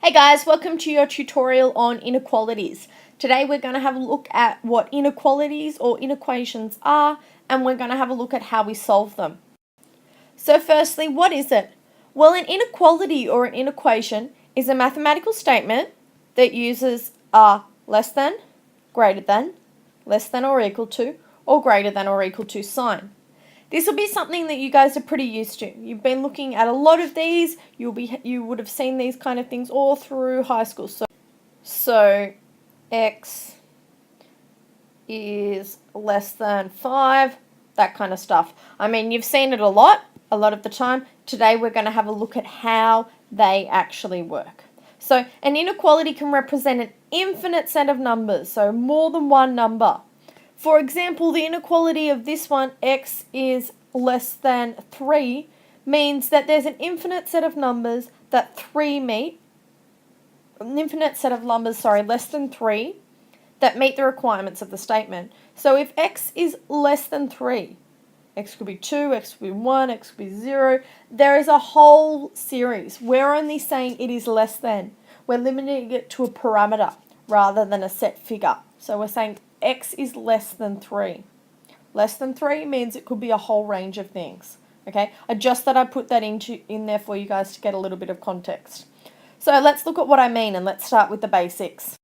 Hey guys, welcome to your tutorial on inequalities. Today we're going to have a look at what inequalities or inequations are, and we're going to have a look at how we solve them. So firstly, what is it? Well, an inequality or an inequation is a mathematical statement that uses a less than, greater than, less than or equal to, or greater than or equal to sign. This will be something that you guys are pretty used to. You've been looking at a lot of these. You would have seen these kind of things all through high school. So x is less than 5, that kind of stuff. I mean, you've seen it a lot of the time. Today we're going to have a look at how they actually work. So an inequality can represent an infinite set of numbers, so more than one number. For example, the inequality of this one, x is less than 3, means that there's an infinite set of numbers that 3 meet, less than 3, that meet the requirements of the statement. So if x is less than 3, x could be 2, x could be 1, x could be 0, there is a whole series. We're only saying it is less than. We're limiting it to a parameter rather than a set figure. So we're saying x is less than 3. Less than 3 means it could be a whole range of things. Okay, I just thought I'd put that in there for you guys to get a little bit of context. So let's look at what I mean, and let's start with the basics.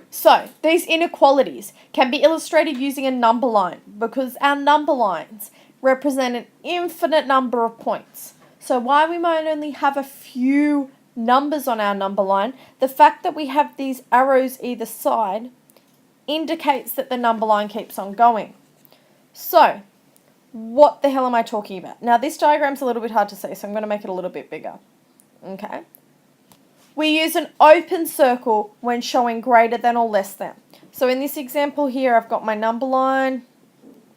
So these inequalities can be illustrated using a number line because our number lines represent an infinite number of points. So while we might only have a few numbers on our number line, the fact that we have these arrows either side indicates that the number line keeps on going. So, what the hell am I talking about? Now, this diagram's a little bit hard to see, so I'm going to make it a little bit bigger. Okay? We use an open circle when showing greater than or less than. So in this example here, I've got my number line.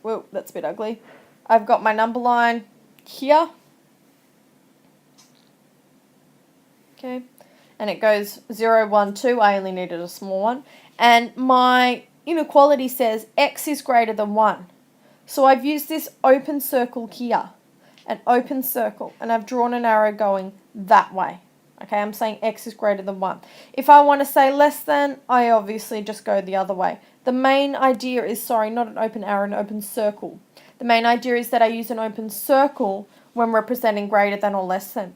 Whoa, that's a bit ugly. I've got my number line here. Okay? And it goes 0, 1, 2. I only needed a small one. And my inequality says x is greater than 1. So I've used this open circle here, an open circle, and I've drawn an arrow going that way. Okay, I'm saying x is greater than 1. If I want to say less than, I obviously just go the other way. The main idea is, not an open arrow, an open circle. The main idea is that I use an open circle when representing greater than or less than.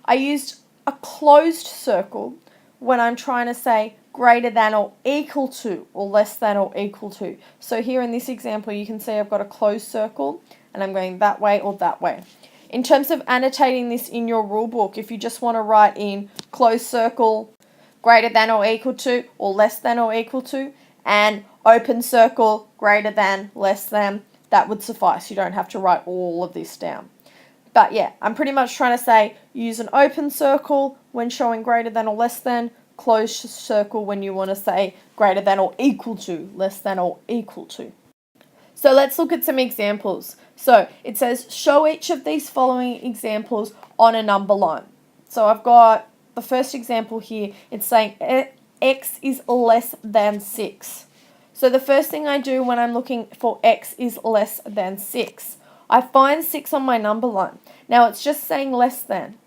I used a closed circle when I'm trying to say greater than or equal to, or less than or equal to. So here in this example, you can see I've got a closed circle, and I'm going that way or that way. In terms of annotating this in your rule book, if you just want to write in closed circle, greater than or equal to, or less than or equal to, and open circle, greater than, less than, that would suffice. You don't have to write all of this down. But yeah, I'm pretty much trying to say use an open circle when showing greater than or less than, closed circle when you want to say greater than or equal to, less than or equal to. So let's look at some examples. So it says show each of these following examples on a number line. So I've got the first example here. It's saying x is less than 6. So the first thing I do when I'm looking for x is less than 6, I find 6 on my number line. Now it's just saying less than.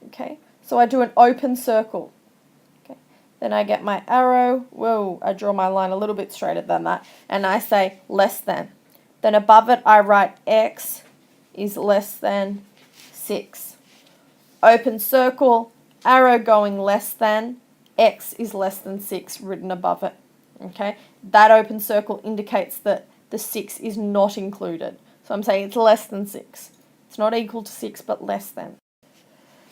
Okay, so I do an open circle. Then I get my arrow, whoa, I draw my line a little bit straighter than that, and I say less than. Then above it, I write x is less than 6. Open circle, arrow going less than, x is less than 6 written above it. Okay, that open circle indicates that the 6 is not included. So I'm saying it's less than 6. It's not equal to 6, but less than.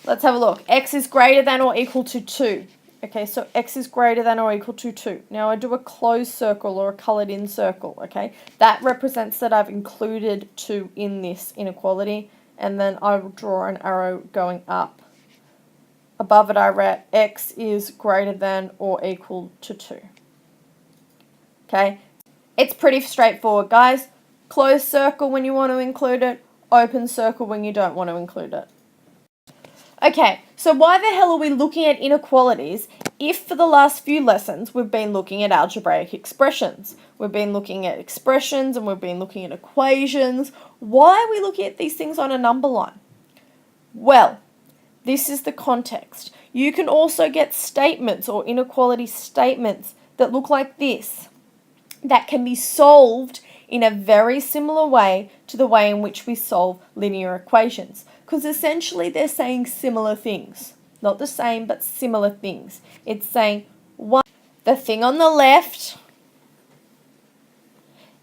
Let's have a look. X is greater than or equal to 2. Okay, so x is greater than or equal to 2. Now I do a closed circle or a coloured in circle, okay? That represents that I've included 2 in this inequality, and then I will draw an arrow going up. Above it I write x is greater than or equal to 2. Okay, it's pretty straightforward, guys. Closed circle when you want to include it, open circle when you don't want to include it. Okay, so why the hell are we looking at inequalities if for the last few lessons we've been looking at algebraic expressions? We've been looking at expressions and we've been looking at equations. Why are we looking at these things on a number line? Well, this is the context. You can also get statements or inequality statements that look like this, that can be solved in a very similar way to the way in which we solve linear equations. Because essentially they're saying similar things. Not the same, but similar things. It's saying, one, the thing on the left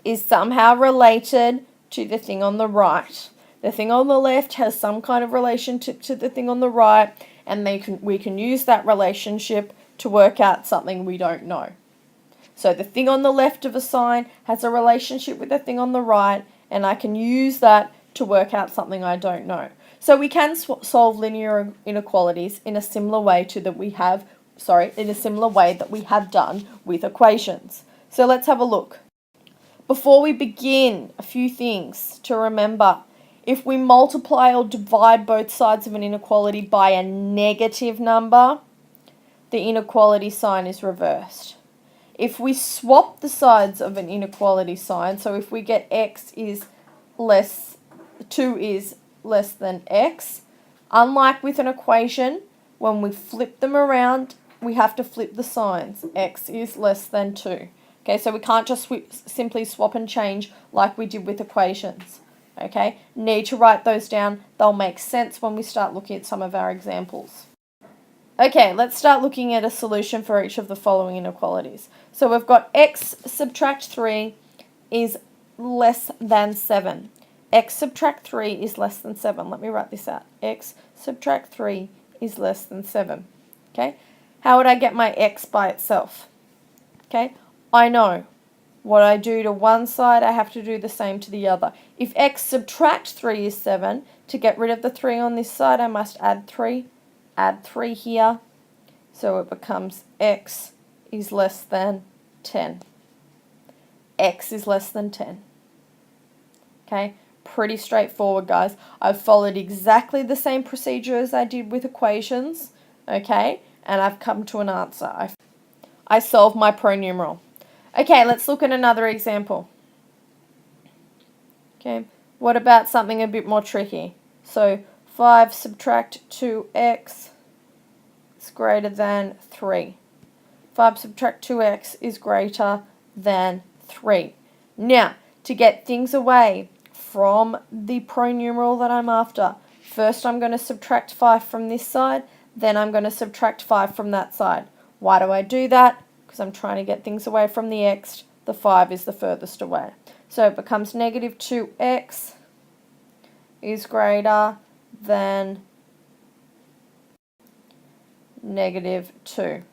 is somehow related to the thing on the right. The thing on the left has some kind of relationship to the thing on the right, and we can use that relationship to work out something we don't know. So the thing on the left of a sign has a relationship with the thing on the right, and I can use that to work out something I don't know. So we can solve linear inequalities in a similar way that we have done with equations. So let's have a look. Before we begin, a few things to remember. If we multiply or divide both sides of an inequality by a negative number, the inequality sign is reversed. If we swap the sides of an inequality sign, so if we get 2 is less than x, unlike with an equation, when we flip them around, we have to flip the signs. X is less than 2. Okay, so we can't just simply swap and change like we did with equations. Okay, need to write those down. They'll make sense when we start looking at some of our examples. Okay, let's start looking at a solution for each of the following inequalities. So we've got x subtract 3 is less than 7. X subtract 3 is less than 7. Let me write this out. X subtract 3 is less than 7. Okay, how would I get my x by itself? Okay, I know what I do to one side, I have to do the same to the other. If x subtract 3 is 7, to get rid of the 3 on this side, I must add 3. Add 3 here, so it becomes x is less than 10. X is less than 10. Okay, pretty straightforward, guys. I've followed exactly the same procedure as I did with equations, okay, and I've come to an answer. I solved my pronumeral. Okay, let's look at another example. Okay, what about something a bit more tricky? So 5 subtract 2x is greater than 3. 5 subtract 2x is greater than 3. Now, to get things away from the pronumeral that I'm after, first I'm going to subtract 5 from this side, then I'm going to subtract 5 from that side. Why do I do that? Because I'm trying to get things away from the x. The 5 is the furthest away. So it becomes negative 2x is greater than negative 2.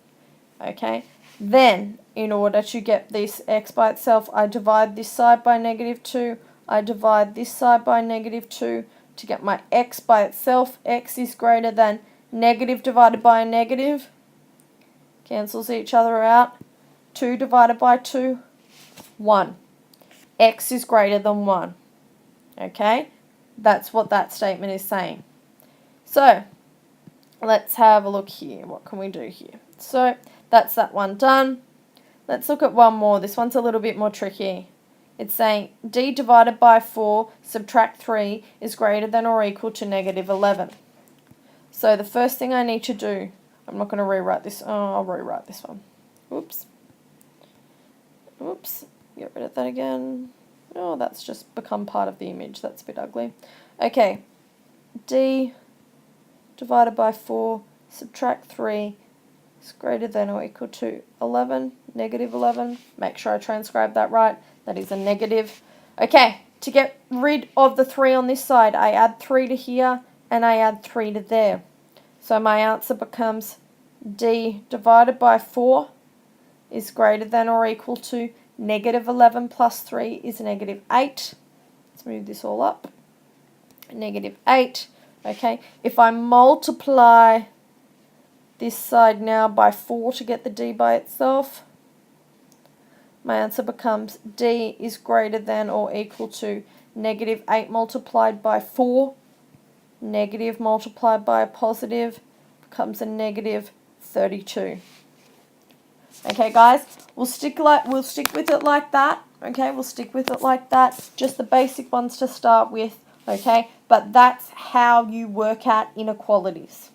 Okay, then in order to get this x by itself, I divide this side by negative 2. I divide this side by negative 2 to get my x by itself. X is greater than negative divided by a negative. Cancels each other out. 2 divided by 2, 1. X is greater than 1. Okay, that's what that statement is saying. So let's have a look here. What can we do here? So that's that one done. Let's look at one more. This one's a little bit more tricky. It's saying d divided by 4 subtract 3 is greater than or equal to negative 11. So the first thing I need to do, I'm not going to rewrite this. Oh, I'll rewrite this one. Oops. Oops. Get rid of that again. Oh, that's just become part of the image. That's a bit ugly. Okay. D divided by 4 subtract 3 is greater than or equal to 11. Negative 11. Make sure I transcribe that right. That is a negative. Okay. To get rid of the 3 on this side, I add 3 to here and I add 3 to there. So my answer becomes d divided by 4 is greater than or equal to negative 11 plus 3 is negative 8. Let's move this all up. Negative 8. Okay, if I multiply this side now by 4 to get the d by itself, my answer becomes d is greater than or equal to negative 8 multiplied by 4. Negative multiplied by a positive becomes a negative 32. Okay, guys, we'll stick with it like that. Okay, we'll stick with it like that. Just the basic ones to start with. Okay, but that's how you work out inequalities.